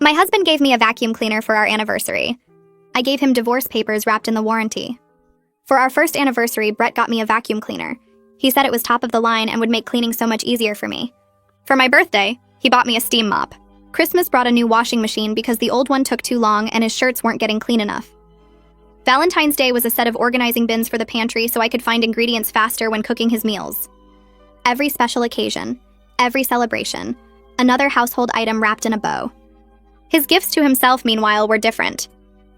My husband gave me a vacuum cleaner for our anniversary. I gave him divorce papers wrapped in the warranty. For our first anniversary, Brett got me a vacuum cleaner. He said it was top of the line and would make cleaning so much easier for me. For my birthday, he bought me a steam mop. Christmas brought a new washing machine because the old one took too long and his shirts weren't getting clean enough. Valentine's Day was a set of organizing bins for the pantry so I could find ingredients faster when cooking his meals. Every special occasion, every celebration, another household item wrapped in a bow. His gifts to himself, meanwhile, were different.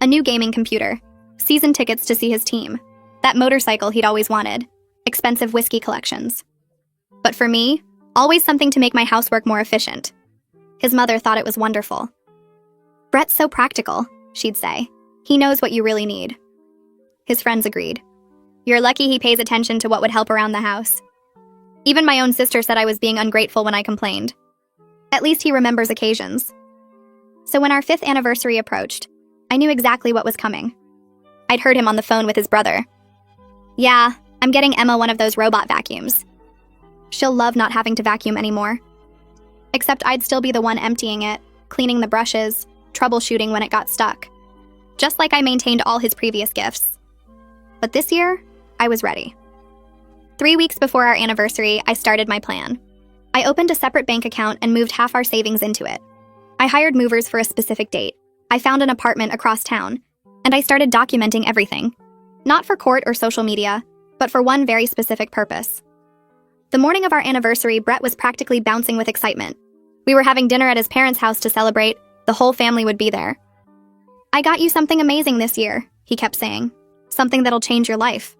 A new gaming computer, season tickets to see his team, that motorcycle he'd always wanted, expensive whiskey collections. But for me, always something to make my housework more efficient. His mother thought it was wonderful. "Brett's so practical," she'd say. "He knows what you really need." His friends agreed. "You're lucky he pays attention to what would help around the house." Even my own sister said I was being ungrateful when I complained. At least he remembers occasions. So when our 5th anniversary approached, I knew exactly what was coming. I'd heard him on the phone with his brother. "Yeah, I'm getting Emma one of those robot vacuums. She'll love not having to vacuum anymore. Except I'd still be the one emptying it, cleaning the brushes, troubleshooting when it got stuck. Just like I maintained all his previous gifts. But this year, I was ready. 3 weeks before our anniversary, I started my plan. I opened a separate bank account and moved half our savings into it. I hired movers for a specific date. I found an apartment across town, and I started documenting everything. Not for court or social media, but for one very specific purpose. The morning of our anniversary, Brett was practically bouncing with excitement. We were having dinner at his parents' house to celebrate. The whole family would be there. "I got you something amazing this year," he kept saying. "Something that'll change your life."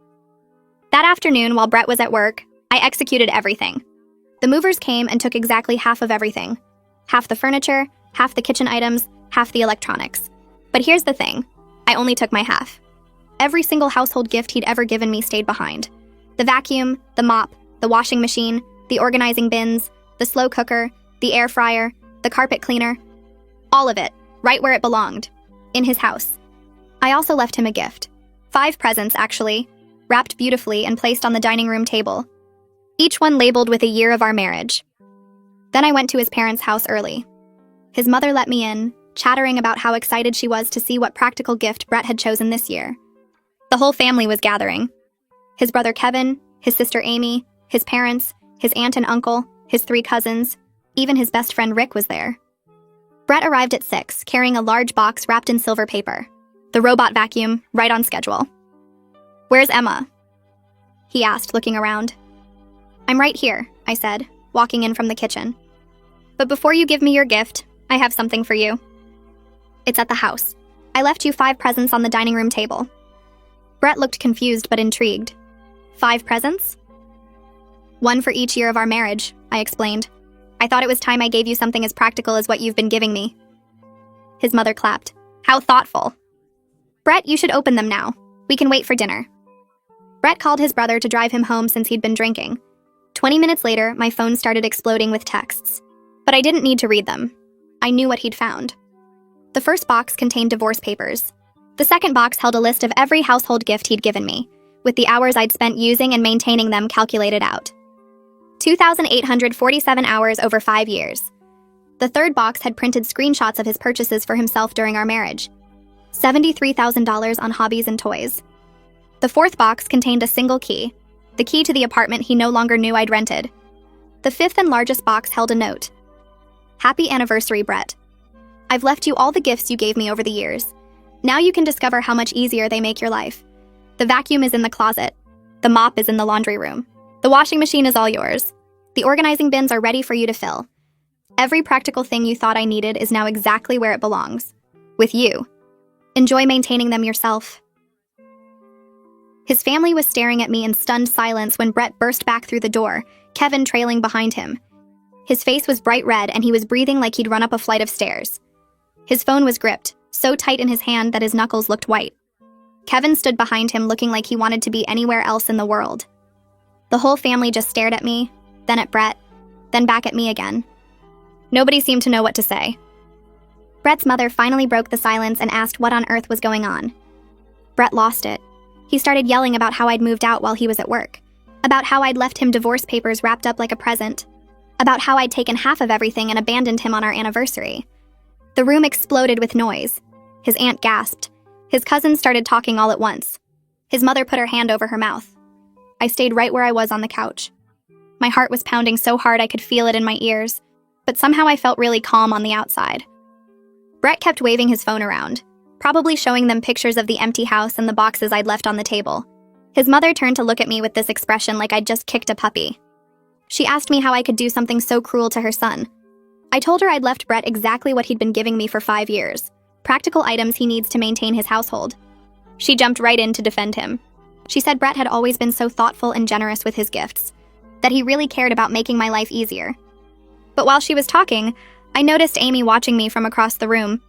That afternoon, while Brett was at work, I executed everything. The movers came and took exactly half of everything. Half the furniture, half the kitchen items, half the electronics. But here's the thing. I only took my half. Every single household gift he'd ever given me stayed behind. The vacuum, the mop, the washing machine, the organizing bins, the slow cooker, the air fryer, the carpet cleaner. All of it, right where it belonged. In his house. I also left him a gift. 5 presents, actually, wrapped beautifully and placed on the dining room table. Each one labeled with a year of our marriage. Then I went to his parents' house early. His mother let me in, chattering about how excited she was to see what practical gift Brett had chosen this year. The whole family was gathering. His brother Kevin, his sister Amy, his parents, his aunt and uncle, his 3 cousins, even his best friend Rick was there. Brett arrived at 6, carrying a large box wrapped in silver paper. The robot vacuum, right on schedule. "Where's Emma?" he asked, looking around. "I'm right here," I said, walking in from the kitchen. "But before you give me your gift, I have something for you. It's at the house. I left you 5 presents on the dining room table." Brett looked confused but intrigued. 5 presents? "1 for each year of our marriage," I explained. "I thought it was time I gave you something as practical as what you've been giving me." His mother clapped. "How thoughtful." "Brett, you should open them now. We can wait for dinner." Brett called his brother to drive him home since he'd been drinking. 20 minutes later, my phone started exploding with texts. But I didn't need to read them. I knew what he'd found. The first box contained divorce papers. The second box held a list of every household gift he'd given me, with the hours I'd spent using and maintaining them calculated out. 2,847 hours over 5 years. The third box had printed screenshots of his purchases for himself during our marriage. $73,000 on hobbies and toys. The fourth box contained a single key, the key to the apartment he no longer knew I'd rented. The fifth and largest box held a note. "Happy anniversary, Brett. I've left you all the gifts you gave me over the years. Now you can discover how much easier they make your life. The vacuum is in the closet. The mop is in the laundry room. The washing machine is all yours. The organizing bins are ready for you to fill. Every practical thing you thought I needed is now exactly where it belongs. With you. Enjoy maintaining them yourself." His family was staring at me in stunned silence when Brett burst back through the door, Kevin trailing behind him. His face was bright red and he was breathing like he'd run up a flight of stairs. His phone was gripped, so tight in his hand that his knuckles looked white. Kevin stood behind him looking like he wanted to be anywhere else in the world. The whole family just stared at me, then at Brett, then back at me again. Nobody seemed to know what to say. Brett's mother finally broke the silence and asked what on earth was going on. Brett lost it. He started yelling about how I'd moved out while he was at work, about how I'd left him divorce papers wrapped up like a present, about how I'd taken half of everything and abandoned him on our anniversary. The room exploded with noise. His aunt gasped. His cousins started talking all at once. His mother put her hand over her mouth. I stayed right where I was on the couch. My heart was pounding so hard I could feel it in my ears, but somehow I felt really calm on the outside. Brett kept waving his phone around, probably showing them pictures of the empty house and the boxes I'd left on the table. His mother turned to look at me with this expression like I'd just kicked a puppy. She asked me how I could do something so cruel to her son. I told her I'd left Brett exactly what he'd been giving me for 5 years, practical items he needs to maintain his household. She jumped right in to defend him. She said Brett had always been so thoughtful and generous with his gifts, that he really cared about making my life easier. But while she was talking, I noticed Amy watching me from across the room.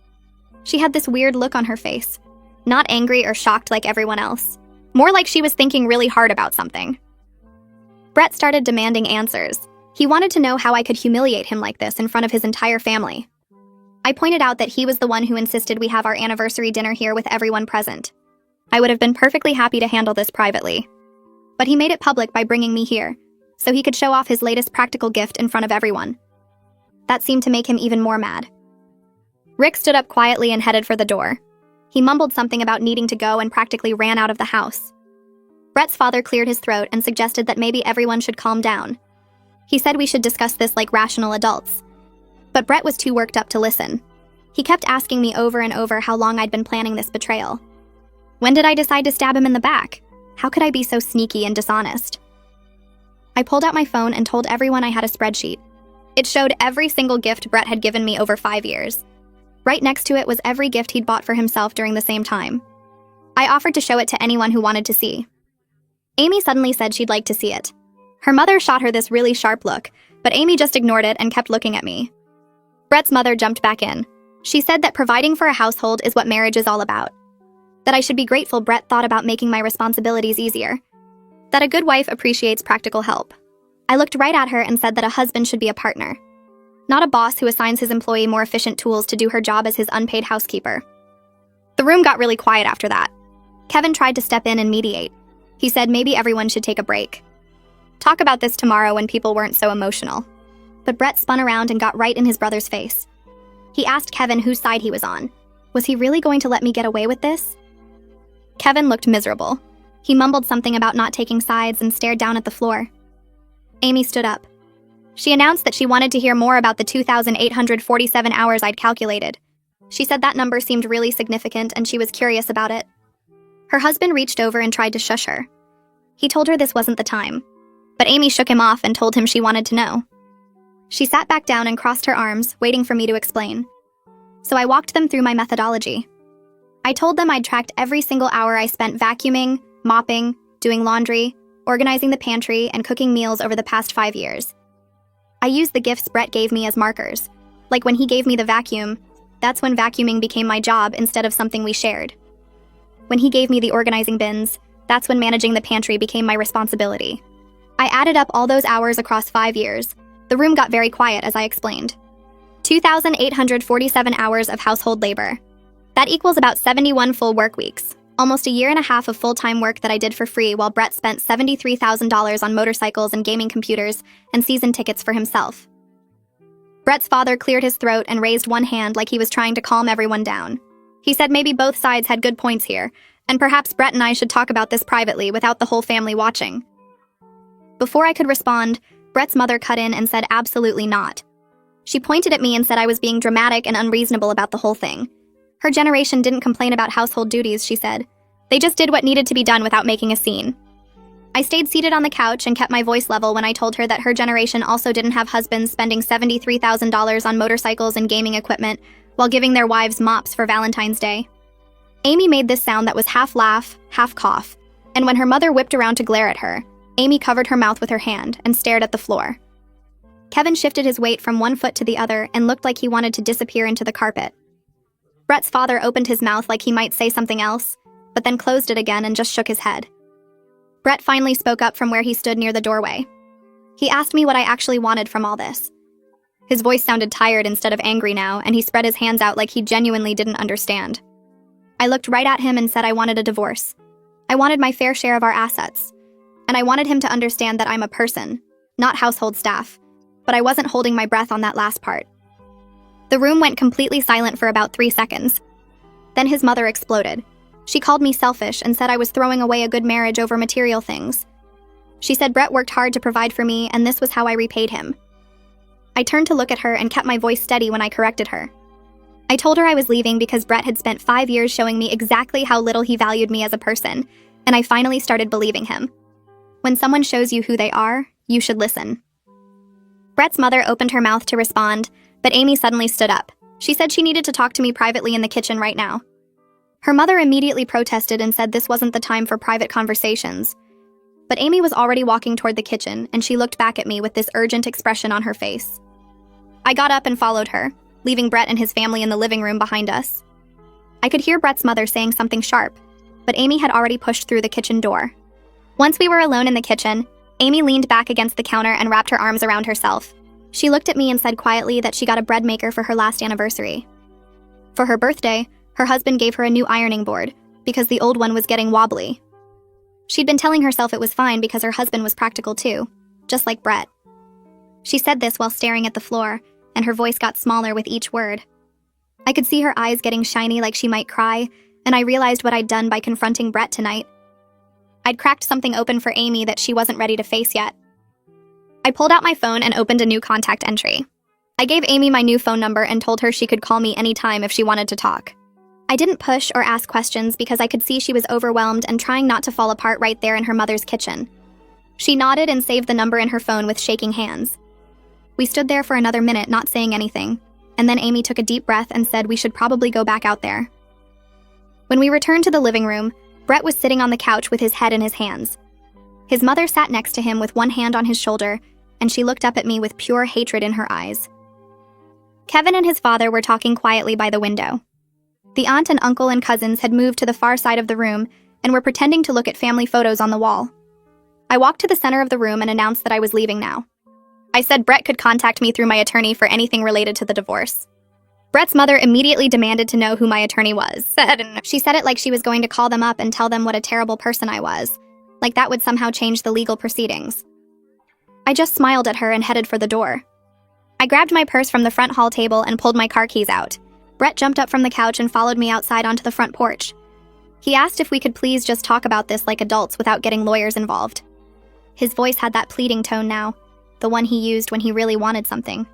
She had this weird look on her face, not angry or shocked like everyone else, more like she was thinking really hard about something. Brett started demanding answers. He wanted to know how I could humiliate him like this in front of his entire family. I pointed out that he was the one who insisted we have our anniversary dinner here with everyone present. I would have been perfectly happy to handle this privately. But he made it public by bringing me here, so he could show off his latest practical gift in front of everyone. That seemed to make him even more mad. Rick stood up quietly and headed for the door. He mumbled something about needing to go and practically ran out of the house. Brett's father cleared his throat and suggested that maybe everyone should calm down. He said we should discuss this like rational adults. But Brett was too worked up to listen. He kept asking me over and over how long I'd been planning this betrayal. When did I decide to stab him in the back? How could I be so sneaky and dishonest? I pulled out my phone and told everyone I had a spreadsheet. It showed every single gift Brett had given me over 5 years. Right next to it was every gift he'd bought for himself during the same time. I offered to show it to anyone who wanted to see. Amy suddenly said she'd like to see it. Her mother shot her this really sharp look, but Amy just ignored it and kept looking at me. Brett's mother jumped back in. She said that providing for a household is what marriage is all about. That I should be grateful Brett thought about making my responsibilities easier. That a good wife appreciates practical help. I looked right at her and said that a husband should be a partner, not a boss who assigns his employee more efficient tools to do her job as his unpaid housekeeper. The room got really quiet after that. Kevin tried to step in and mediate. He said maybe everyone should take a break. Talk about this tomorrow when people weren't so emotional. But Brett spun around and got right in his brother's face. He asked Kevin whose side he was on. Was he really going to let me get away with this? Kevin looked miserable. He mumbled something about not taking sides and stared down at the floor. Amy stood up. She announced that she wanted to hear more about the 2,847 hours I'd calculated. She said that number seemed really significant and she was curious about it. Her husband reached over and tried to shush her. He told her this wasn't the time, but Amy shook him off and told him she wanted to know. She sat back down and crossed her arms, waiting for me to explain. So I walked them through my methodology. I told them I'd tracked every single hour I spent vacuuming, mopping, doing laundry, organizing the pantry, and cooking meals over the past 5 years. I used the gifts Brett gave me as markers. Like when he gave me the vacuum, that's when vacuuming became my job instead of something we shared. When he gave me the organizing bins, that's when managing the pantry became my responsibility. I added up all those hours across 5 years. The room got very quiet as I explained. 2,847 hours of household labor. That equals about 71 full work weeks, almost a year and a half of full-time work that I did for free while Brett spent $73,000 on motorcycles and gaming computers and season tickets for himself. Brett's father cleared his throat and raised one hand like he was trying to calm everyone down. He said maybe both sides had good points here, and perhaps Brett and I should talk about this privately without the whole family watching. Before I could respond, Brett's mother cut in and said absolutely not. She pointed at me and said I was being dramatic and unreasonable about the whole thing. Her generation didn't complain about household duties, she said. They just did what needed to be done without making a scene. I stayed seated on the couch and kept my voice level when I told her that her generation also didn't have husbands spending $73,000 on motorcycles and gaming equipment while giving their wives mops for Valentine's Day. Amy made this sound that was half laugh, half cough, and when her mother whipped around to glare at her, Amy covered her mouth with her hand and stared at the floor. Kevin shifted his weight from one foot to the other and looked like he wanted to disappear into the carpet. Brett's father opened his mouth like he might say something else, but then closed it again and just shook his head. Brett finally spoke up from where he stood near the doorway. He asked me what I actually wanted from all this. His voice sounded tired instead of angry now, and he spread his hands out like he genuinely didn't understand. I looked right at him and said I wanted a divorce. I wanted my fair share of our assets. And I wanted him to understand that I'm a person, not household staff, but I wasn't holding my breath on that last part. The room went completely silent for about 3 seconds. Then his mother exploded. She called me selfish and said I was throwing away a good marriage over material things. She said Brett worked hard to provide for me, and this was how I repaid him. I turned to look at her and kept my voice steady when I corrected her. I told her I was leaving because Brett had spent 5 years showing me exactly how little he valued me as a person, and I finally started believing him. When someone shows you who they are, you should listen. Brett's mother opened her mouth to respond, but Amy suddenly stood up. She said she needed to talk to me privately in the kitchen right now. Her mother immediately protested and said this wasn't the time for private conversations. But Amy was already walking toward the kitchen, and she looked back at me with this urgent expression on her face. I got up and followed her, leaving Brett and his family in the living room behind us. I could hear Brett's mother saying something sharp, but Amy had already pushed through the kitchen door. Once we were alone in the kitchen, Amy leaned back against the counter and wrapped her arms around herself. She looked at me and said quietly that she got a bread maker for her last anniversary. For her birthday, her husband gave her a new ironing board, because the old one was getting wobbly. She'd been telling herself it was fine because her husband was practical too, just like Brett. She said this while staring at the floor, and her voice got smaller with each word. I could see her eyes getting shiny like she might cry, and I realized what I'd done by confronting Brett tonight. I'd cracked something open for Amy that she wasn't ready to face yet. I pulled out my phone and opened a new contact entry. I gave Amy my new phone number and told her she could call me anytime if she wanted to talk. I didn't push or ask questions because I could see she was overwhelmed and trying not to fall apart right there in her mother's kitchen. She nodded and saved the number in her phone with shaking hands. We stood there for another minute not saying anything, and then Amy took a deep breath and said we should probably go back out there. When we returned to the living room, Brett was sitting on the couch with his head in his hands. His mother sat next to him with one hand on his shoulder, and she looked up at me with pure hatred in her eyes. Kevin and his father were talking quietly by the window. The aunt and uncle and cousins had moved to the far side of the room and were pretending to look at family photos on the wall. I walked to the center of the room and announced that I was leaving now. I said Brett could contact me through my attorney for anything related to the divorce. Brett's mother immediately demanded to know who my attorney was. She said it like she was going to call them up and tell them what a terrible person I was, like that would somehow change the legal proceedings. I just smiled at her and headed for the door. I grabbed my purse from the front hall table and pulled my car keys out. Brett jumped up from the couch and followed me outside onto the front porch. He asked if we could please just talk about this like adults without getting lawyers involved. His voice had that pleading tone now, the one he used when he really wanted something.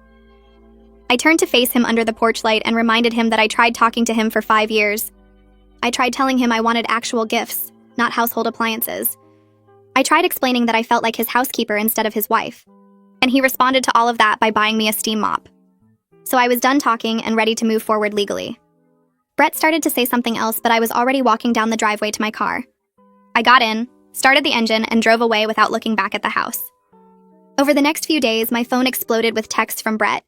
I turned to face him under the porch light and reminded him that I tried talking to him for 5 years. I tried telling him I wanted actual gifts, not household appliances. I tried explaining that I felt like his housekeeper instead of his wife. And he responded to all of that by buying me a steam mop. So I was done talking and ready to move forward legally. Brett started to say something else, but I was already walking down the driveway to my car. I got in, started the engine, and drove away without looking back at the house. Over the next few days, my phone exploded with texts from Brett.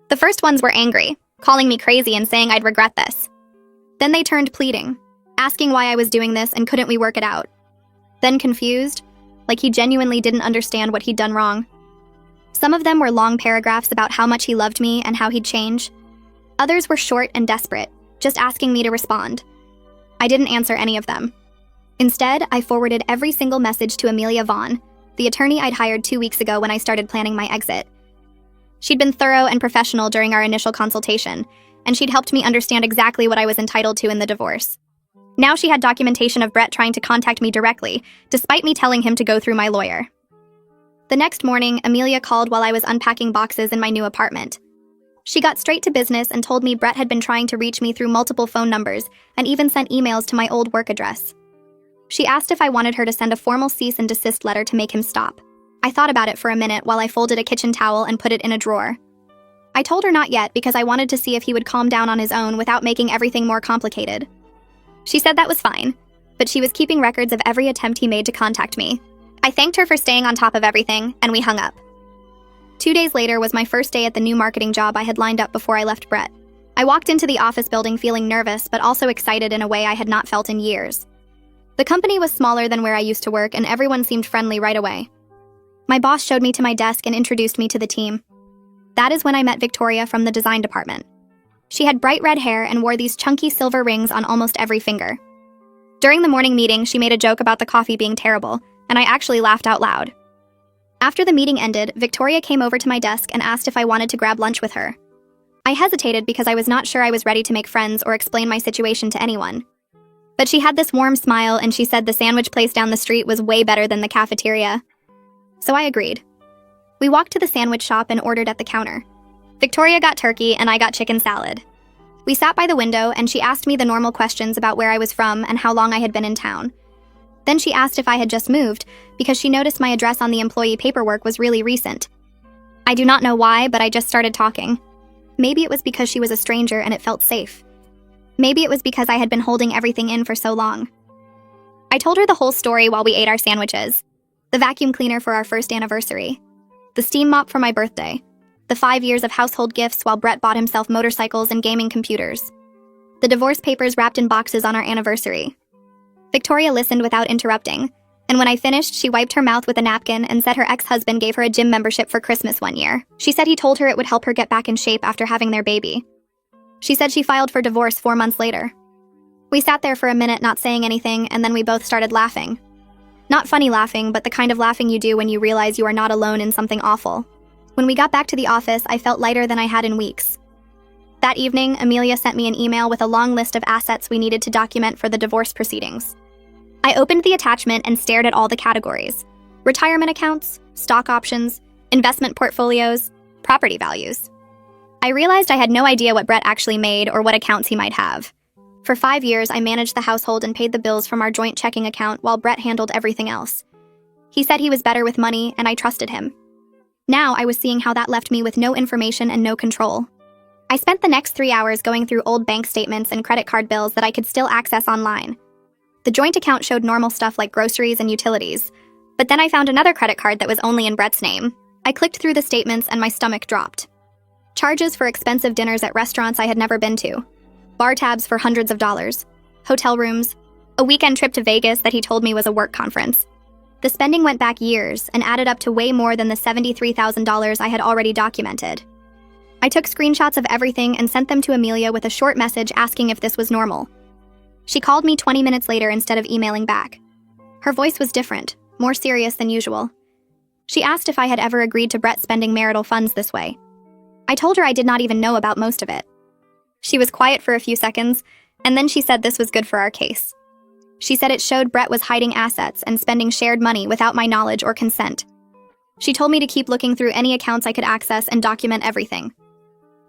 The first ones were angry, calling me crazy and saying I'd regret this. Then they turned pleading, asking why I was doing this and couldn't we work it out. Then confused, like he genuinely didn't understand what he'd done wrong. Some of them were long paragraphs about how much he loved me and how he'd change. Others were short and desperate, just asking me to respond. I didn't answer any of them. Instead, I forwarded every single message to Amelia Vaughn, the attorney I'd hired 2 weeks ago when I started planning my exit. She'd been thorough and professional during our initial consultation, and she'd helped me understand exactly what I was entitled to in the divorce. Now she had documentation of Brett trying to contact me directly, despite me telling him to go through my lawyer. The next morning, Amelia called while I was unpacking boxes in my new apartment. She got straight to business and told me Brett had been trying to reach me through multiple phone numbers and even sent emails to my old work address. She asked if I wanted her to send a formal cease and desist letter to make him stop. I thought about it for a minute while I folded a kitchen towel and put it in a drawer. I told her not yet because I wanted to see if he would calm down on his own without making everything more complicated. She said that was fine, but she was keeping records of every attempt he made to contact me. I thanked her for staying on top of everything, and we hung up. 2 days later was my first day at the new marketing job I had lined up before I left Brett. I walked into the office building feeling nervous but also excited in a way I had not felt in years. The company was smaller than where I used to work, and everyone seemed friendly right away. My boss showed me to my desk and introduced me to the team. That is when I met Victoria from the design department. She had bright red hair and wore these chunky silver rings on almost every finger. During the morning meeting, she made a joke about the coffee being terrible, and I actually laughed out loud. After the meeting ended, Victoria came over to my desk and asked if I wanted to grab lunch with her. I hesitated because I was not sure I was ready to make friends or explain my situation to anyone. But she had this warm smile and she said the sandwich place down the street was way better than the cafeteria. So I agreed. We walked to the sandwich shop and ordered at the counter. Victoria got turkey and I got chicken salad. We sat by the window and she asked me the normal questions about where I was from and how long I had been in town. Then she asked if I had just moved because she noticed my address on the employee paperwork was really recent. I do not know why, but I just started talking. Maybe it was because she was a stranger and it felt safe. Maybe it was because I had been holding everything in for so long. I told her the whole story while we ate our sandwiches. The vacuum cleaner for our first anniversary. The steam mop for my birthday. The 5 years of household gifts while Brett bought himself motorcycles and gaming computers. The divorce papers wrapped in boxes on our anniversary. Victoria listened without interrupting, and when I finished, she wiped her mouth with a napkin and said her ex-husband gave her a gym membership for Christmas one year. She said he told her it would help her get back in shape after having their baby. She said she filed for divorce 4 months later. We sat there for a minute not saying anything, and then we both started laughing. Not funny laughing, but the kind of laughing you do when you realize you are not alone in something awful. When we got back to the office, I felt lighter than I had in weeks. That evening, Amelia sent me an email with a long list of assets we needed to document for the divorce proceedings. I opened the attachment and stared at all the categories: retirement accounts, stock options, investment portfolios, property values. I realized I had no idea what Brett actually made or what accounts he might have. For 5 years, I managed the household and paid the bills from our joint checking account while Brett handled everything else. He said he was better with money, and I trusted him. Now I was seeing how that left me with no information and no control. I spent the next 3 hours going through old bank statements and credit card bills that I could still access online. The joint account showed normal stuff like groceries and utilities, but then I found another credit card that was only in Brett's name. I clicked through the statements and my stomach dropped. Charges for expensive dinners at restaurants I had never been to. Bar tabs for hundreds of dollars. Hotel rooms. A weekend trip to Vegas that he told me was a work conference. The spending went back years and added up to way more than the $73,000 I had already documented. I took screenshots of everything and sent them to Amelia with a short message asking if this was normal. She called me 20 minutes later instead of emailing back. Her voice was different, more serious than usual. She asked if I had ever agreed to Brett spending marital funds this way. I told her I did not even know about most of it. She was quiet for a few seconds, and then she said this was good for our case. She said it showed Brett was hiding assets and spending shared money without my knowledge or consent. She told me to keep looking through any accounts I could access and document everything.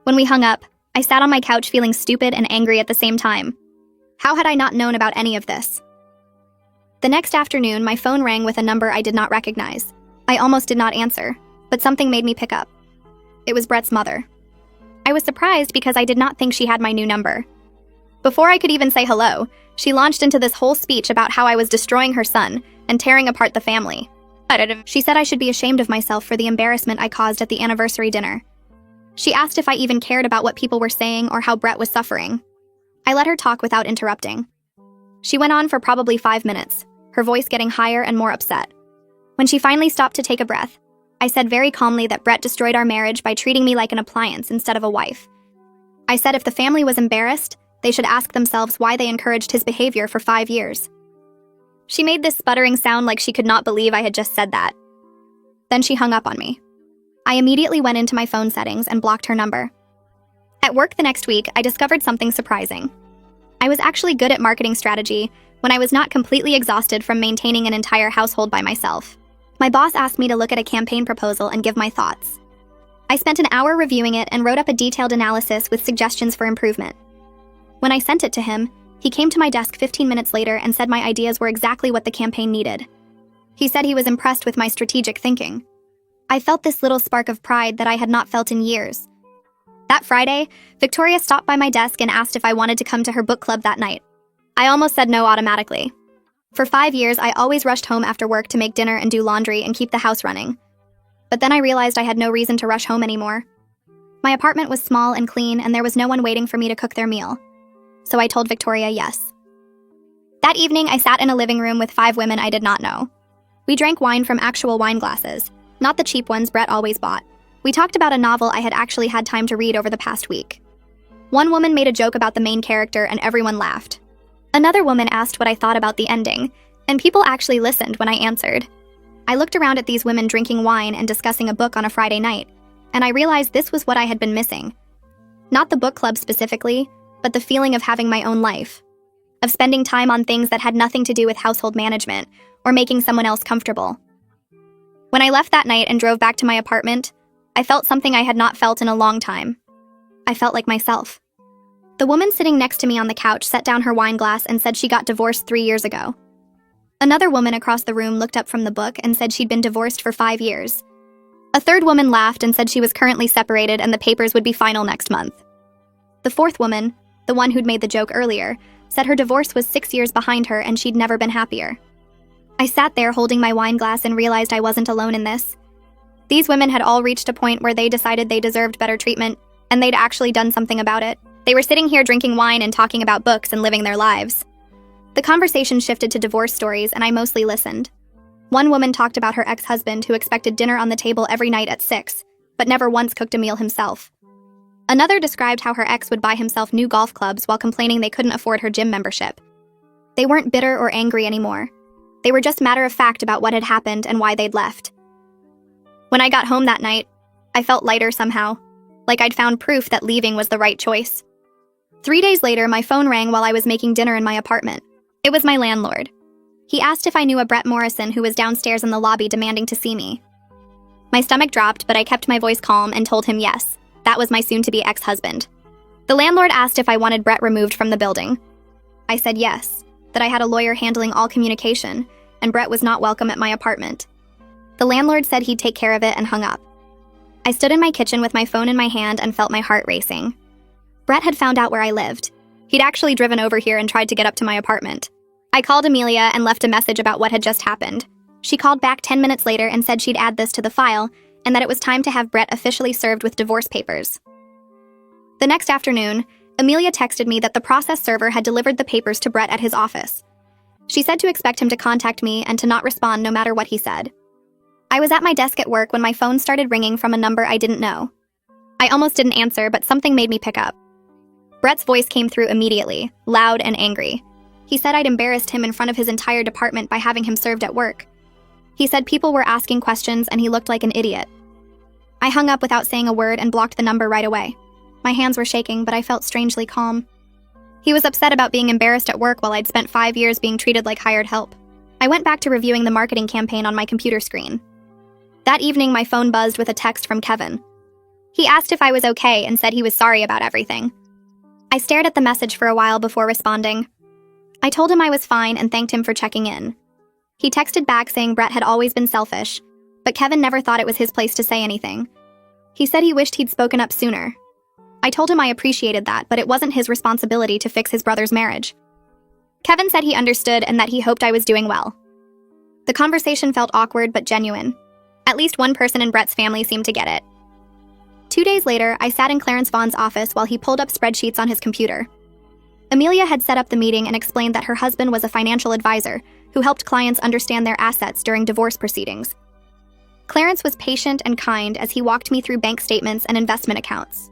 When we hung up, I sat on my couch feeling stupid and angry at the same time. How had I not known about any of this? The next afternoon, my phone rang with a number I did not recognize. I almost did not answer, but something made me pick up. It was Brett's mother. I was surprised because I did not think she had my new number. Before I could even say hello, she launched into this whole speech about how I was destroying her son and tearing apart the family. She said I should be ashamed of myself for the embarrassment I caused at the anniversary dinner. She asked if I even cared about what people were saying or how Brett was suffering. I let her talk without interrupting. She went on for probably 5 minutes, her voice getting higher and more upset. When she finally stopped to take a breath, I said very calmly that Brett destroyed our marriage by treating me like an appliance instead of a wife. I said if the family was embarrassed, they should ask themselves why they encouraged his behavior for 5 years. She made this sputtering sound like she could not believe I had just said that. Then she hung up on me. I immediately went into my phone settings and blocked her number. At work the next week, I discovered something surprising. I was actually good at marketing strategy when I was not completely exhausted from maintaining an entire household by myself. My boss asked me to look at a campaign proposal and give my thoughts. I spent an hour reviewing it and wrote up a detailed analysis with suggestions for improvement. When I sent it to him, he came to my desk 15 minutes later and said my ideas were exactly what the campaign needed. He said he was impressed with my strategic thinking. I felt this little spark of pride that I had not felt in years. That Friday, Victoria stopped by my desk and asked if I wanted to come to her book club that night. I almost said no automatically. For 5 years, I always rushed home after work to make dinner and do laundry and keep the house running. But then I realized I had no reason to rush home anymore. My apartment was small and clean, and there was no one waiting for me to cook their meal. So I told Victoria yes. That evening, I sat in a living room with 5 women I did not know. We drank wine from actual wine glasses, not the cheap ones Brett always bought. We talked about a novel I had actually had time to read over the past week. One woman made a joke about the main character and everyone laughed. Another woman asked what I thought about the ending, and people actually listened when I answered. I looked around at these women drinking wine and discussing a book on a Friday night, and I realized this was what I had been missing. Not the book club specifically, but the feeling of having my own life, of spending time on things that had nothing to do with household management or making someone else comfortable. When I left that night and drove back to my apartment, I felt something I had not felt in a long time. I felt like myself. The woman sitting next to me on the couch set down her wine glass and said she got divorced 3 years ago. Another woman across the room looked up from the book and said she'd been divorced for 5 years. A third woman laughed and said she was currently separated and the papers would be final next month. The fourth woman, the one who'd made the joke earlier, said her divorce was 6 years behind her and she'd never been happier. I sat there holding my wine glass and realized I wasn't alone in this. These women had all reached a point where they decided they deserved better treatment, and they'd actually done something about it. They were sitting here drinking wine and talking about books and living their lives. The conversation shifted to divorce stories, and I mostly listened. One woman talked about her ex-husband who expected dinner on the table every night at 6, but never once cooked a meal himself. Another described how her ex would buy himself new golf clubs while complaining they couldn't afford her gym membership. They weren't bitter or angry anymore. They were just matter-of-fact about what had happened and why they'd left. When I got home that night, I felt lighter somehow, like I'd found proof that leaving was the right choice. 3 days later, my phone rang while I was making dinner in my apartment. It was my landlord. He asked if I knew a Brett Morrison who was downstairs in the lobby demanding to see me. My stomach dropped, but I kept my voice calm and told him yes, that was my soon-to-be ex-husband. The landlord asked if I wanted Brett removed from the building. I said yes, that I had a lawyer handling all communication, and Brett was not welcome at my apartment. The landlord said he'd take care of it and hung up. I stood in my kitchen with my phone in my hand and felt my heart racing. Brett had found out where I lived. He'd actually driven over here and tried to get up to my apartment. I called Amelia and left a message about what had just happened. She called back 10 minutes later and said she'd add this to the file and that it was time to have Brett officially served with divorce papers. The next afternoon, Amelia texted me that the process server had delivered the papers to Brett at his office. She said to expect him to contact me and to not respond no matter what he said. I was at my desk at work when my phone started ringing from a number I didn't know. I almost didn't answer, but something made me pick up. Brett's voice came through immediately, loud and angry. He said I'd embarrassed him in front of his entire department by having him served at work. He said people were asking questions and he looked like an idiot. I hung up without saying a word and blocked the number right away. My hands were shaking, but I felt strangely calm. He was upset about being embarrassed at work while I'd spent 5 years being treated like hired help. I went back to reviewing the marketing campaign on my computer screen. That evening, my phone buzzed with a text from Kevin. He asked if I was okay and said he was sorry about everything. I stared at the message for a while before responding. I told him I was fine and thanked him for checking in. He texted back saying Brett had always been selfish, but Kevin never thought it was his place to say anything. He said he wished he'd spoken up sooner. I told him I appreciated that, but it wasn't his responsibility to fix his brother's marriage. Kevin said he understood and that he hoped I was doing well. The conversation felt awkward but genuine. At least one person in Brett's family seemed to get it. 2 days later, I sat in Clarence Vaughn's office while he pulled up spreadsheets on his computer. Amelia had set up the meeting and explained that her husband was a financial advisor who helped clients understand their assets during divorce proceedings. Clarence was patient and kind as he walked me through bank statements and investment accounts.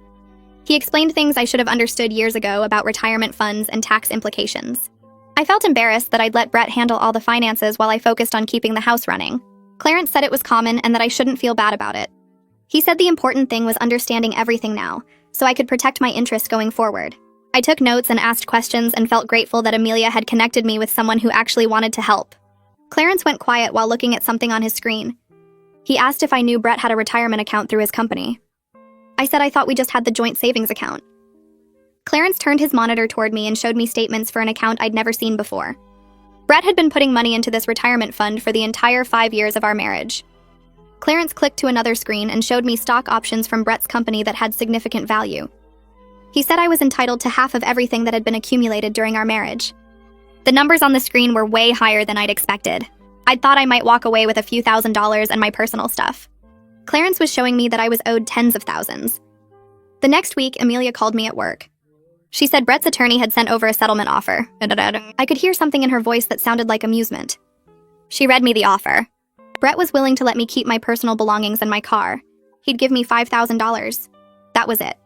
He explained things I should have understood years ago about retirement funds and tax implications. I felt embarrassed that I'd let Brett handle all the finances while I focused on keeping the house running. Clarence said it was common and that I shouldn't feel bad about it. He said the important thing was understanding everything now, so I could protect my interests going forward. I took notes and asked questions and felt grateful that Amelia had connected me with someone who actually wanted to help. Clarence went quiet while looking at something on his screen. He asked if I knew Brett had a retirement account through his company. I said I thought we just had the joint savings account. Clarence turned his monitor toward me and showed me statements for an account I'd never seen before. Brett had been putting money into this retirement fund for the entire 5 years of our marriage. Clarence clicked to another screen and showed me stock options from Brett's company that had significant value. He said I was entitled to half of everything that had been accumulated during our marriage. The numbers on the screen were way higher than I'd expected. I'd thought I might walk away with a few $1,000s and my personal stuff. Clarence was showing me that I was owed tens of thousands. The next week, Amelia called me at work. She said Brett's attorney had sent over a settlement offer. I could hear something in her voice that sounded like amusement. She read me the offer. Brett was willing to let me keep my personal belongings and my car. He'd give me $5,000. That was it.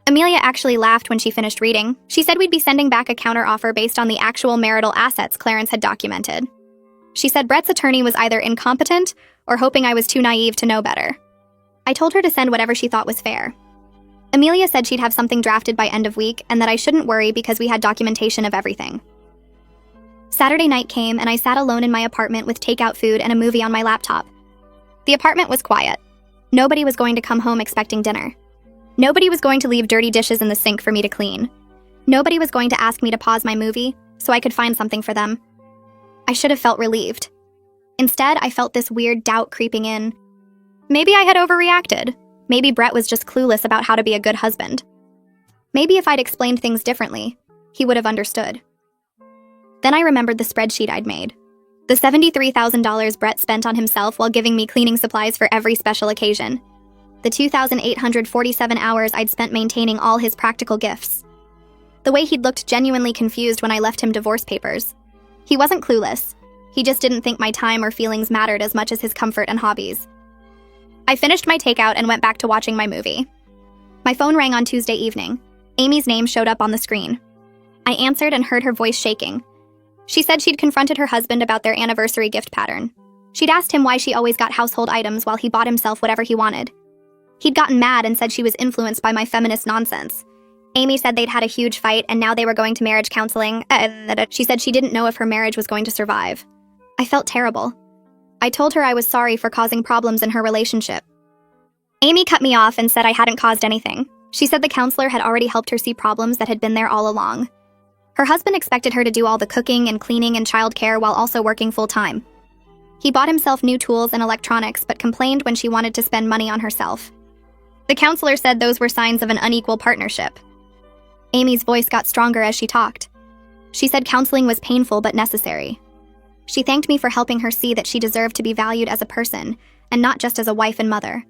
Amelia actually laughed when she finished reading. She said we'd be sending back a counteroffer based on the actual marital assets Clarence had documented. She said Brett's attorney was either incompetent or hoping I was too naive to know better. I told her to send whatever she thought was fair. Amelia said she'd have something drafted by end of week and that I shouldn't worry because we had documentation of everything. Saturday night came and I sat alone in my apartment with takeout food and a movie on my laptop. The apartment was quiet. Nobody was going to come home expecting dinner. Nobody was going to leave dirty dishes in the sink for me to clean. Nobody was going to ask me to pause my movie so I could find something for them. I should have felt relieved. Instead, I felt this weird doubt creeping in. Maybe I had overreacted. Maybe Brett was just clueless about how to be a good husband. Maybe if I'd explained things differently, he would have understood. Then I remembered the spreadsheet I'd made. The $73,000 Brett spent on himself while giving me cleaning supplies for every special occasion. The 2,847 hours I'd spent maintaining all his practical gifts. The way he'd looked genuinely confused when I left him divorce papers. He wasn't clueless. He just didn't think my time or feelings mattered as much as his comfort and hobbies. I finished my takeout and went back to watching my movie. My phone rang on Tuesday evening. Amy's name showed up on the screen. I answered and heard her voice shaking. She said she'd confronted her husband about their anniversary gift pattern. She'd asked him why she always got household items while he bought himself whatever he wanted. He'd gotten mad and said she was influenced by my feminist nonsense. Amy said they'd had a huge fight and now they were going to marriage counseling. She said she didn't know if her marriage was going to survive. I felt terrible. I told her I was sorry for causing problems in her relationship. Amy cut me off and said I hadn't caused anything. She said the counselor had already helped her see problems that had been there all along. Her husband expected her to do all the cooking and cleaning and childcare while also working full-time. He bought himself new tools and electronics but complained when she wanted to spend money on herself. The counselor said those were signs of an unequal partnership. Amy's voice got stronger as she talked. She said counseling was painful but necessary. She thanked me for helping her see that she deserved to be valued as a person, and not just as a wife and mother.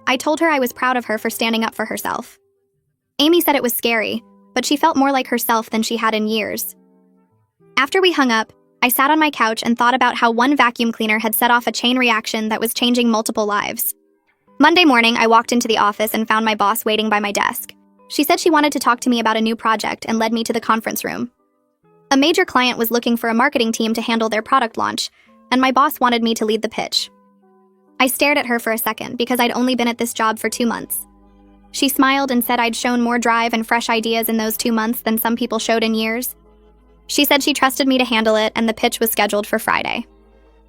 I told her I was proud of her for standing up for herself. Amy said it was scary, but she felt more like herself than she had in years. After we hung up, I sat on my couch and thought about how one vacuum cleaner had set off a chain reaction that was changing multiple lives. Monday morning, I walked into the office and found my boss waiting by my desk. She said she wanted to talk to me about a new project and led me to the conference room. A major client was looking for a marketing team to handle their product launch, and my boss wanted me to lead the pitch. I stared at her for a second because I'd only been at this job for 2 months. She smiled and said I'd shown more drive and fresh ideas in those 2 months than some people showed in years. She said she trusted me to handle it, and the pitch was scheduled for Friday.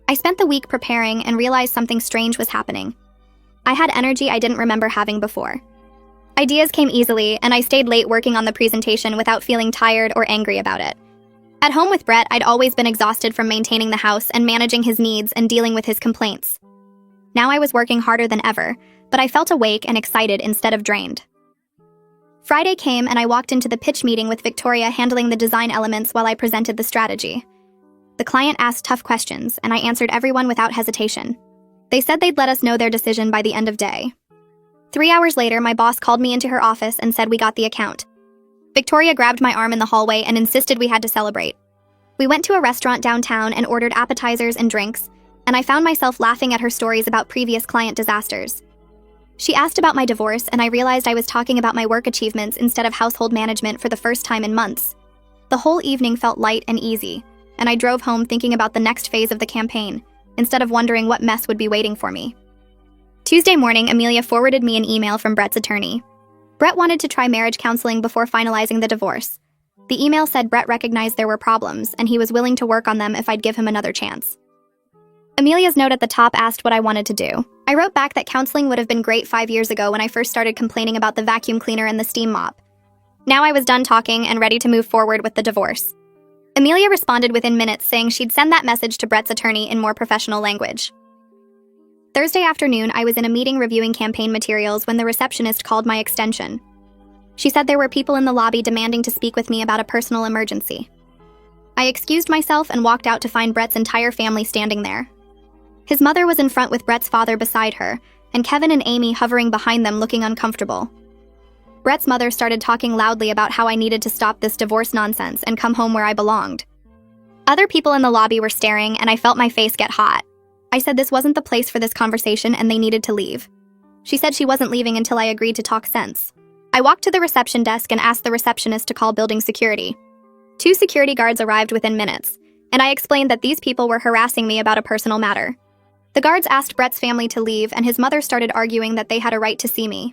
I spent the week preparing and realized something strange was happening. I had energy I didn't remember having before. Ideas came easily, and I stayed late working on the presentation without feeling tired or angry about it. At home with Brett, I'd always been exhausted from maintaining the house and managing his needs and dealing with his complaints. Now I was working harder than ever, but I felt awake and excited instead of drained. Friday came and I walked into the pitch meeting with Victoria handling the design elements while I presented the strategy. The client asked tough questions, and I answered everyone without hesitation. They said they'd let us know their decision by the end of day. 3 hours later, my boss called me into her office and said we got the account. Victoria grabbed my arm in the hallway and insisted we had to celebrate. We went to a restaurant downtown and ordered appetizers and drinks, and I found myself laughing at her stories about previous client disasters. She asked about my divorce, and I realized I was talking about my work achievements instead of household management for the first time in months. The whole evening felt light and easy, and I drove home thinking about the next phase of the campaign, instead of wondering what mess would be waiting for me. Tuesday morning, Amelia forwarded me an email from Brett's attorney. Brett wanted to try marriage counseling before finalizing the divorce. The email said Brett recognized there were problems, and he was willing to work on them if I'd give him another chance. Amelia's note at the top asked what I wanted to do. I wrote back that counseling would have been great 5 years ago when I first started complaining about the vacuum cleaner and the steam mop. Now I was done talking and ready to move forward with the divorce. Amelia responded within minutes saying she'd send that message to Brett's attorney in more professional language. Thursday afternoon, I was in a meeting reviewing campaign materials when the receptionist called my extension. She said there were people in the lobby demanding to speak with me about a personal emergency. I excused myself and walked out to find Brett's entire family standing there. His mother was in front with Brett's father beside her, and Kevin and Amy hovering behind them looking uncomfortable. Brett's mother started talking loudly about how I needed to stop this divorce nonsense and come home where I belonged. Other people in the lobby were staring, and I felt my face get hot. I said this wasn't the place for this conversation and they needed to leave. She said she wasn't leaving until I agreed to talk sense. I walked to the reception desk and asked the receptionist to call building security. 2 security guards arrived within minutes, and I explained that these people were harassing me about a personal matter. The guards asked Brett's family to leave, and his mother started arguing that they had a right to see me.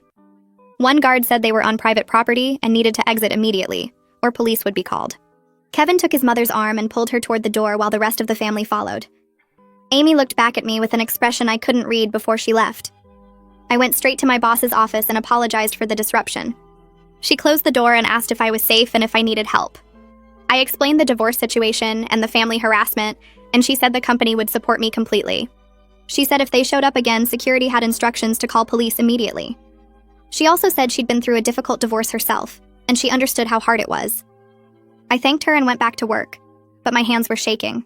One guard said they were on private property and needed to exit immediately, or police would be called. Kevin took his mother's arm and pulled her toward the door while the rest of the family followed. Amy looked back at me with an expression I couldn't read before she left. I went straight to my boss's office and apologized for the disruption. She closed the door and asked if I was safe and if I needed help. I explained the divorce situation and the family harassment, and she said the company would support me completely. She said if they showed up again, security had instructions to call police immediately. She also said she'd been through a difficult divorce herself, and she understood how hard it was. I thanked her and went back to work, but my hands were shaking.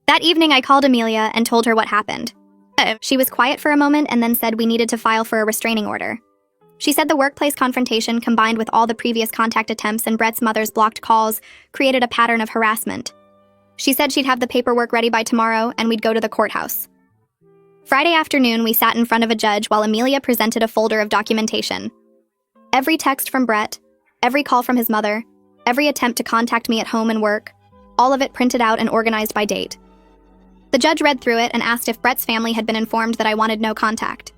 That evening, I called Amelia and told her what happened. She was quiet for a moment and then said we needed to file for a restraining order. She said the workplace confrontation, combined with all the previous contact attempts and Brett's mother's blocked calls, created a pattern of harassment. She said she'd have the paperwork ready by tomorrow and we'd go to the courthouse. Friday afternoon, we sat in front of a judge while Amelia presented a folder of documentation. Every text from Brett, every call from his mother, every attempt to contact me at home and work, all of it printed out and organized by date. The judge read through it and asked if Brett's family had been informed that I wanted no contact.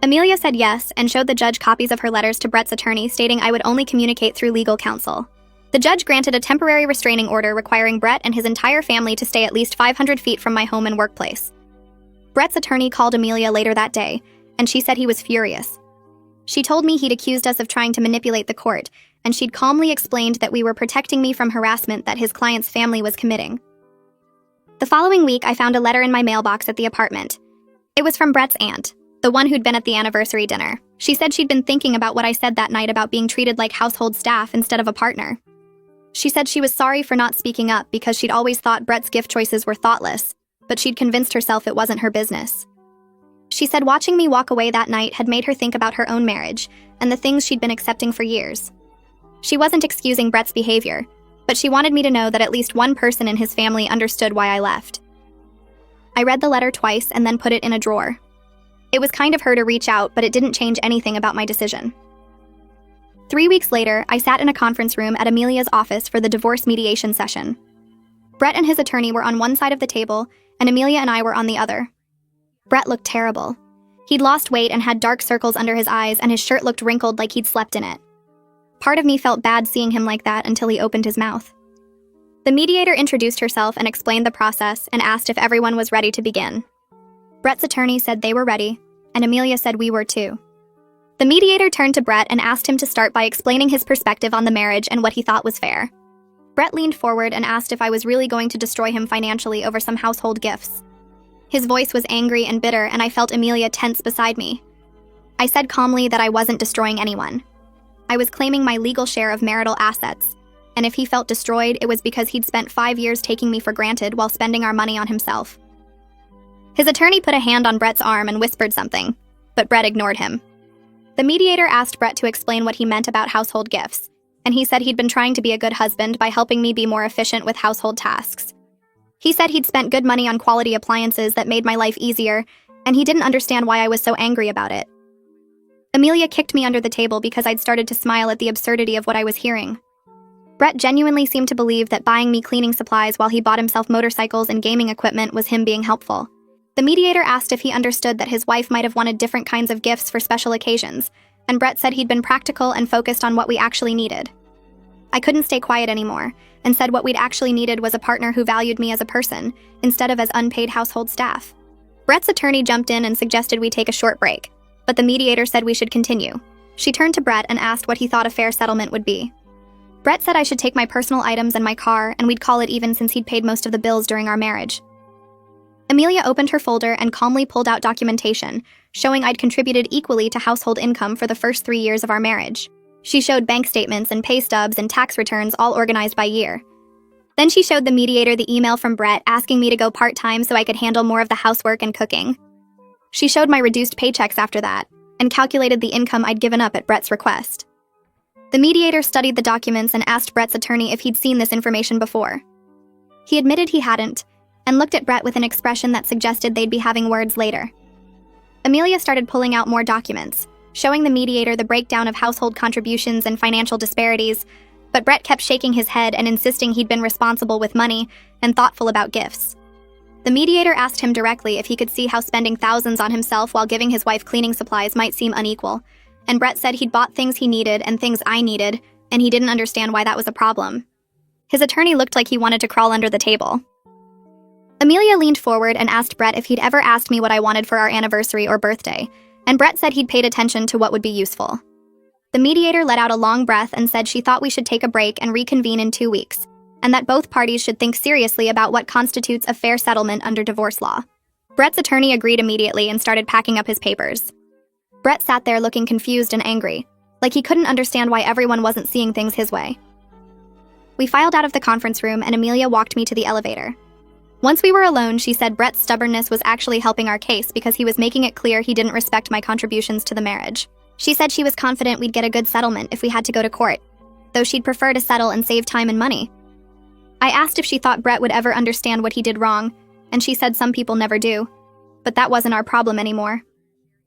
Amelia said yes and showed the judge copies of her letters to Brett's attorney stating I would only communicate through legal counsel. The judge granted a temporary restraining order requiring Brett and his entire family to stay at least 500 feet from my home and workplace. Brett's attorney called Amelia later that day, and she said he was furious. She told me he'd accused us of trying to manipulate the court, and she'd calmly explained that we were protecting me from harassment that his client's family was committing. The following week, I found a letter in my mailbox at the apartment. It was from Brett's aunt, the one who'd been at the anniversary dinner. She said she'd been thinking about what I said that night about being treated like household staff instead of a partner. She said she was sorry for not speaking up because she'd always thought Brett's gift choices were thoughtless, but she'd convinced herself it wasn't her business. She said watching me walk away that night had made her think about her own marriage and the things she'd been accepting for years. She wasn't excusing Brett's behavior, but she wanted me to know that at least one person in his family understood why I left. I read the letter twice and then put it in a drawer. It was kind of her to reach out, but it didn't change anything about my decision. 3 weeks later, I sat in a conference room at Amelia's office for the divorce mediation session. Brett and his attorney were on one side of the table, and Amelia and I were on the other. Brett looked terrible. He'd lost weight and had dark circles under his eyes, and his shirt looked wrinkled like he'd slept in it. Part of me felt bad seeing him like that until he opened his mouth. The mediator introduced herself and explained the process and asked if everyone was ready to begin. Brett's attorney said they were ready, and Amelia said we were too. The mediator turned to Brett and asked him to start by explaining his perspective on the marriage and what he thought was fair. Brett leaned forward and asked if I was really going to destroy him financially over some household gifts. His voice was angry and bitter, and I felt Amelia tense beside me. I said calmly that I wasn't destroying anyone. I was claiming my legal share of marital assets, and if he felt destroyed, it was because he'd spent 5 years taking me for granted while spending our money on himself. His attorney put a hand on Brett's arm and whispered something, but Brett ignored him. The mediator asked Brett to explain what he meant about household gifts, and he said he'd been trying to be a good husband by helping me be more efficient with household tasks. He said he'd spent good money on quality appliances that made my life easier, and he didn't understand why I was so angry about it. Amelia kicked me under the table because I'd started to smile at the absurdity of what I was hearing. Brett genuinely seemed to believe that buying me cleaning supplies while he bought himself motorcycles and gaming equipment was him being helpful. The mediator asked if he understood that his wife might have wanted different kinds of gifts for special occasions, and Brett said he'd been practical and focused on what we actually needed. I couldn't stay quiet anymore, and said what we'd actually needed was a partner who valued me as a person, instead of as unpaid household staff. Brett's attorney jumped in and suggested we take a short break, but the mediator said we should continue. She turned to Brett and asked what he thought a fair settlement would be. Brett said I should take my personal items and my car, and we'd call it even since he'd paid most of the bills during our marriage. Amelia opened her folder and calmly pulled out documentation, showing I'd contributed equally to household income for the first 3 years of our marriage. She showed bank statements and pay stubs and tax returns all organized by year. Then she showed the mediator the email from Brett asking me to go part-time so I could handle more of the housework and cooking. She showed my reduced paychecks after that, and calculated the income I'd given up at Brett's request. The mediator studied the documents and asked Brett's attorney if he'd seen this information before. He admitted he hadn't, and looked at Brett with an expression that suggested they'd be having words later. Amelia started pulling out more documents, showing the mediator the breakdown of household contributions and financial disparities, but Brett kept shaking his head and insisting he'd been responsible with money and thoughtful about gifts. The mediator asked him directly if he could see how spending thousands on himself while giving his wife cleaning supplies might seem unequal, and Brett said he'd bought things he needed and things I needed, and he didn't understand why that was a problem. His attorney looked like he wanted to crawl under the table. Amelia leaned forward and asked Brett if he'd ever asked me what I wanted for our anniversary or birthday, and Brett said he'd paid attention to what would be useful. The mediator let out a long breath and said she thought we should take a break and reconvene in 2 weeks, and that both parties should think seriously about what constitutes a fair settlement under divorce law. Brett's attorney agreed immediately and started packing up his papers. Brett sat there looking confused and angry, like he couldn't understand why everyone wasn't seeing things his way. We filed out of the conference room and Amelia walked me to the elevator. Once we were alone, she said Brett's stubbornness was actually helping our case because he was making it clear he didn't respect my contributions to the marriage. She said she was confident we'd get a good settlement if we had to go to court, though she'd prefer to settle and save time and money. I asked if she thought Brett would ever understand what he did wrong, and she said some people never do. But that wasn't our problem anymore.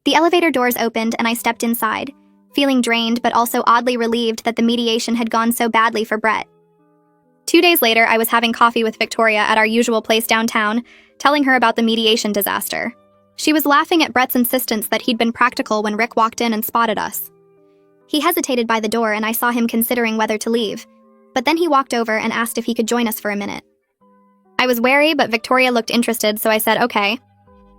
The elevator doors opened and I stepped inside, feeling drained but also oddly relieved that the mediation had gone so badly for Brett. 2 days later, I was having coffee with Victoria at our usual place downtown, telling her about the mediation disaster. She was laughing at Brett's insistence that he'd been practical when Rick walked in and spotted us. He hesitated by the door and I saw him considering whether to leave, but then he walked over and asked if he could join us for a minute. I was wary, but Victoria looked interested, so I said okay.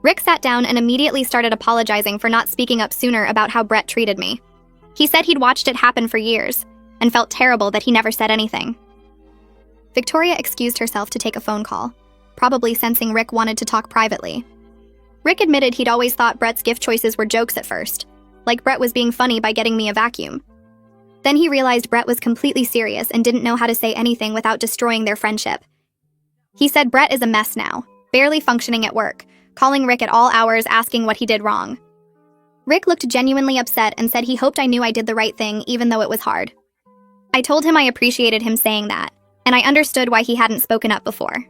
Rick sat down and immediately started apologizing for not speaking up sooner about how Brett treated me. He said he'd watched it happen for years, and felt terrible that he never said anything. Victoria excused herself to take a phone call, probably sensing Rick wanted to talk privately. Rick admitted he'd always thought Brett's gift choices were jokes at first, like Brett was being funny by getting me a vacuum. Then he realized Brett was completely serious and didn't know how to say anything without destroying their friendship. He said Brett is a mess now, barely functioning at work, calling Rick at all hours asking what he did wrong. Rick looked genuinely upset and said he hoped I knew I did the right thing even though it was hard. I told him I appreciated him saying that, and I understood why he hadn't spoken up before.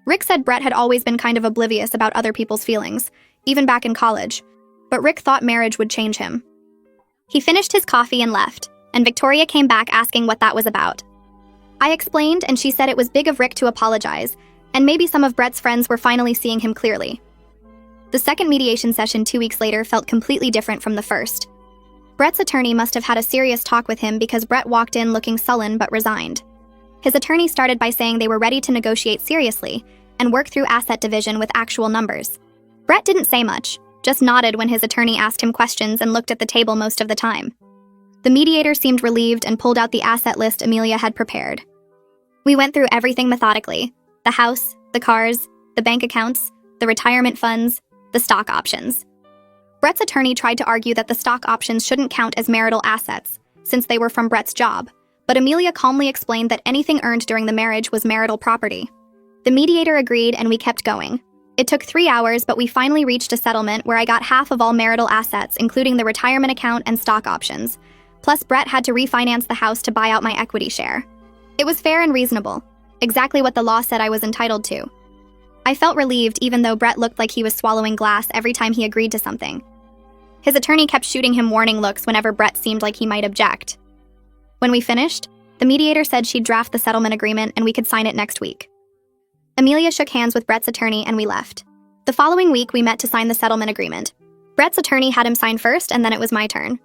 Rick said Brett had always been kind of oblivious about other people's feelings, even back in college, but Rick thought marriage would change him. He finished his coffee and left, and Victoria came back asking what that was about. I explained, and she said it was big of Rick to apologize, and maybe some of Brett's friends were finally seeing him clearly. The second mediation session 2 weeks later felt completely different from the first. Brett's attorney must have had a serious talk with him because Brett walked in looking sullen but resigned. His attorney started by saying they were ready to negotiate seriously and work through asset division with actual numbers. Brett didn't say much, just nodded when his attorney asked him questions and looked at the table most of the time. The mediator seemed relieved and pulled out the asset list Amelia had prepared. We went through everything methodically: the house, the cars, the bank accounts, the retirement funds, the stock options. Brett's attorney tried to argue that the stock options shouldn't count as marital assets, since they were from Brett's job, but Amelia calmly explained that anything earned during the marriage was marital property. The mediator agreed and we kept going. It took 3 hours, but we finally reached a settlement where I got half of all marital assets, including the retirement account and stock options. Plus, Brett had to refinance the house to buy out my equity share. It was fair and reasonable, exactly what the law said I was entitled to. I felt relieved even though Brett looked like he was swallowing glass every time he agreed to something. His attorney kept shooting him warning looks whenever Brett seemed like he might object. When we finished, the mediator said she'd draft the settlement agreement and we could sign it next week. Amelia shook hands with Brett's attorney and we left. The following week, we met to sign the settlement agreement. Brett's attorney had him sign first and then it was my turn.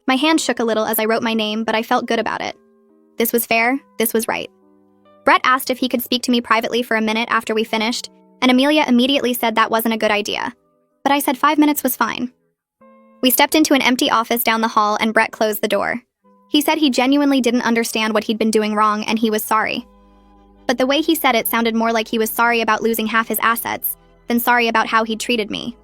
My hand shook a little as I wrote my name, but I felt good about it. This was fair, this was right. Brett asked if he could speak to me privately for a minute after we finished, and Amelia immediately said that wasn't a good idea. But I said 5 minutes was fine. We stepped into an empty office down the hall and Brett closed the door. He said he genuinely didn't understand what he'd been doing wrong and he was sorry. But the way he said it sounded more like he was sorry about losing half his assets than sorry about how he'd treated me.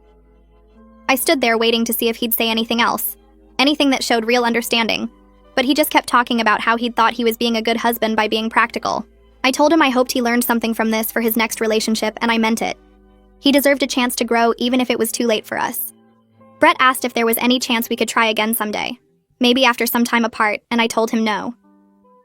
I stood there waiting to see if he'd say anything else, anything that showed real understanding, but he just kept talking about how he'd thought he was being a good husband by being practical. I told him I hoped he learned something from this for his next relationship, and I meant it. He deserved a chance to grow even if it was too late for us. Brett asked if there was any chance we could try again someday, maybe after some time apart, and I told him no.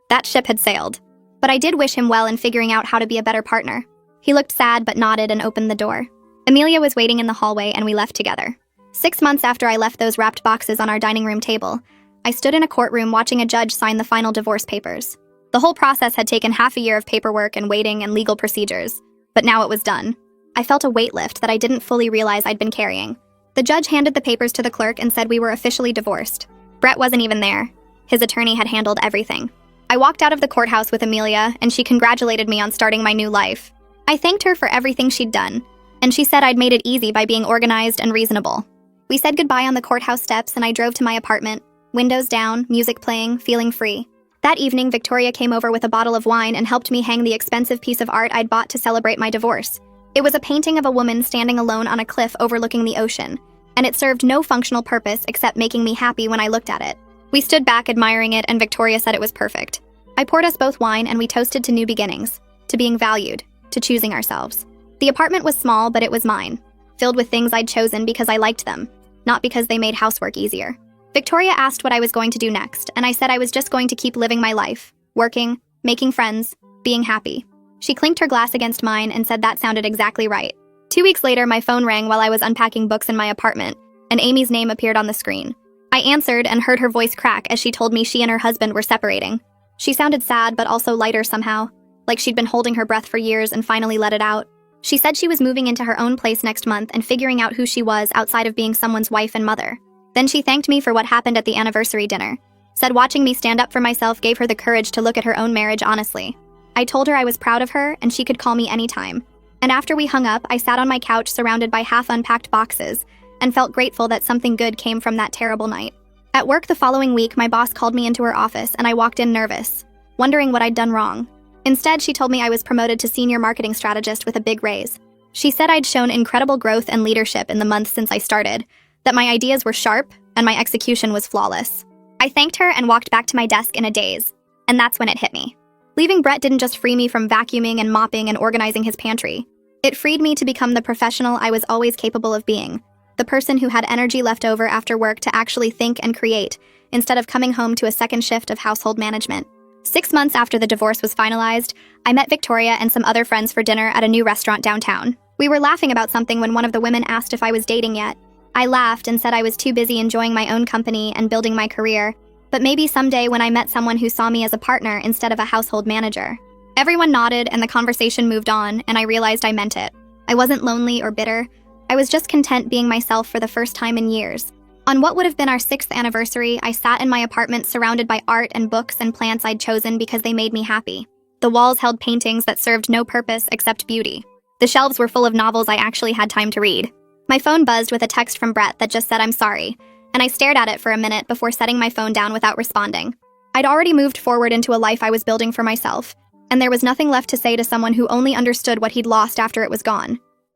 That ship had sailed, but I did wish him well in figuring out how to be a better partner. He looked sad but nodded and opened the door. Amelia was waiting in the hallway and we left together. 6 months after I left those wrapped boxes on our dining room table, I stood in a courtroom watching a judge sign the final divorce papers. The whole process had taken half a year of paperwork and waiting and legal procedures, but now it was done. I felt a weight lift that I didn't fully realize I'd been carrying. The judge handed the papers to the clerk and said we were officially divorced. Brett wasn't even there. His attorney had handled everything. I walked out of the courthouse with Amelia, and she congratulated me on starting my new life. I thanked her for everything she'd done, and she said I'd made it easy by being organized and reasonable. We said goodbye on the courthouse steps, and I drove to my apartment, windows down, music playing, feeling free. That evening, Victoria came over with a bottle of wine and helped me hang the expensive piece of art I'd bought to celebrate my divorce. It was a painting of a woman standing alone on a cliff overlooking the ocean, and it served no functional purpose except making me happy when I looked at it. We stood back admiring it, and Victoria said it was perfect. I poured us both wine, and we toasted to new beginnings, to being valued, to choosing ourselves. The apartment was small, but it was mine, filled with things I'd chosen because I liked them, not because they made housework easier. Victoria asked what I was going to do next, and I said I was just going to keep living my life, working, making friends, being happy. She clinked her glass against mine and said that sounded exactly right. 2 weeks later, my phone rang while I was unpacking books in my apartment, and Amy's name appeared on the screen. I answered and heard her voice crack as she told me she and her husband were separating. She sounded sad but also lighter somehow, like she'd been holding her breath for years and finally let it out. She said she was moving into her own place next month and figuring out who she was outside of being someone's wife and mother. Then she thanked me for what happened at the anniversary dinner. Said watching me stand up for myself gave her the courage to look at her own marriage honestly. I told her I was proud of her and she could call me anytime. And after we hung up, I sat on my couch surrounded by half-unpacked boxes and felt grateful that something good came from that terrible night. At work the following week, my boss called me into her office and I walked in nervous, wondering what I'd done wrong. Instead, she told me I was promoted to senior marketing strategist with a big raise. She said I'd shown incredible growth and leadership in the months since I started, that my ideas were sharp and my execution was flawless. I thanked her and walked back to my desk in a daze, and that's when it hit me. Leaving Brett didn't just free me from vacuuming and mopping and organizing his pantry. It freed me to become the professional I was always capable of being, the person who had energy left over after work to actually think and create, instead of coming home to a second shift of household management. 6 months after the divorce was finalized, I met Victoria and some other friends for dinner at a new restaurant downtown. We were laughing about something when one of the women asked if I was dating yet. I laughed and said I was too busy enjoying my own company and building my career, but maybe someday when I met someone who saw me as a partner instead of a household manager. Everyone nodded and the conversation moved on, and I realized I meant it. I wasn't lonely or bitter. I was just content being myself for the first time in years. On what would have been our 6th anniversary, I sat in my apartment surrounded by art and books and plants I'd chosen because they made me happy. The walls held paintings that served no purpose except beauty. The shelves were full of novels I actually had time to read. My phone buzzed with a text from Brett that just said I'm sorry, and I stared at it for a minute before setting my phone down without responding. I'd already moved forward into a life I was building for myself, and there was nothing left to say to someone who only understood what he'd lost after it was gone.